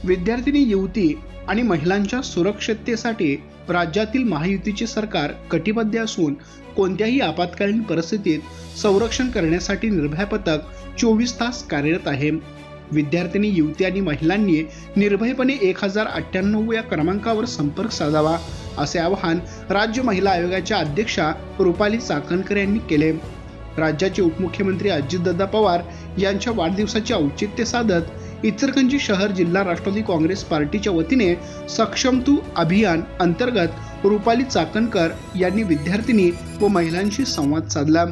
विद्यार्थिनी युवती आणि महिलांच्या सुरक्षिततेसाठी राज्यातील महायुतीचे सरकार कटिबद्ध असून कोणत्याही आपत्कालीन परिस्थितीत संरक्षण करण्यासाठी निर्भया पथक 24 तास कार्यरत आहे। विद्यार्थिनी युवती आणि महिलांनी निर्भयपणे 1098 या क्रमांकावर संपर्क साधावा असे आवाहन राज्य महिला आयोगाच्या अध्यक्षा रुपाली चाकणकर यांनी केले। राज्याचे उपमुख्यमंत्री अजितदादा पवार यांच्या वाढदिवसाचे औचित्य साधत इचलकरंजी शहर जिल्हा राष्ट्रवादी काँग्रेस पार्टीच्या वतीने सक्षम तू अभियान अंतर्गत रुपाली चाकणकर यांनी विद्यार्थिनी व महिलांशी संवाद साधला।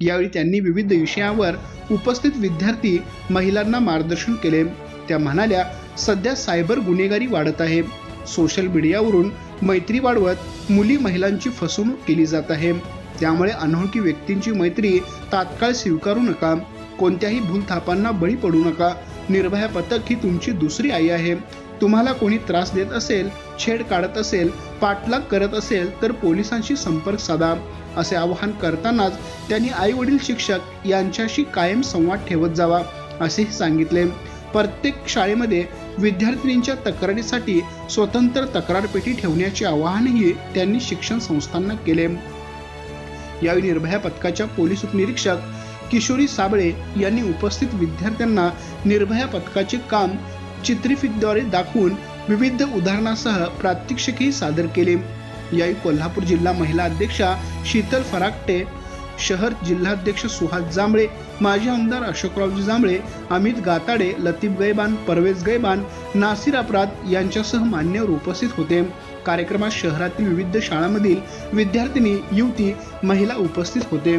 यावेळी त्यांनी विविध विषयावर उपस्थित विद्यार्थी महिलांना मार्गदर्शन केले। त्या म्हणाल्या, सध्या सायबर गुन्हेगारी वाढत आहे। सोशल मीडियावरून मैत्री वाढवत मुली महिलांची फसवणूक केली जात आहे। त्यामुळे अनोळखी व्यक्तींची मैत्री तात्काळ स्वीकारू नका। कोणत्याही भूलथापांना बळी पडू नका। निर्भया पथक ही तुमची दुसरी आई आहे। तुम्हाला कोणी त्रास देत असेल, छेड काढत असेल, पाठलाग करत असेल तर पोलिसांशी संपर्क साधा असे आवाहन करतानाच त्यांनी आई वडील शिक्षक यांच्याशी कायम संवाद ठेवत जावा असेही सांगितले। प्रत्येक शाळेमध्ये विद्यार्थिनींच्या तक्रारीसाठी स्वतंत्र तक्रार पेटी ठेवण्याचे आवाहनही त्यांनी शिक्षण संस्थांना केले। यावेळी निर्भया पथकाच्या पोलीस उपनिरीक्षक किशोरी साबळे यांनी उपस्थित विद्यार्थ्यांना निर्भया पथकाचे काम चित्रफितीद्वारे दाखवून विविध उदाहरणासह प्रात्यक्षिकही सादर केले। यावेळी कोल्हापूर जिल्हा महिला अध्यक्षा शीतल फराकटे, शहर जिल्हाध्यक्ष सुहास जांभळे, माजी आमदार अशोकरावजी जांभळे, अमित गाताडे, लतीफ गैबान, परवेज गैबान, नासिर अपराध यांच्यासह मान्यवर उपस्थित होते। कार्यक्रमात शहरातील विविध शाळांमधील विद्यार्थिनी, युवती, महिला उपस्थित होते।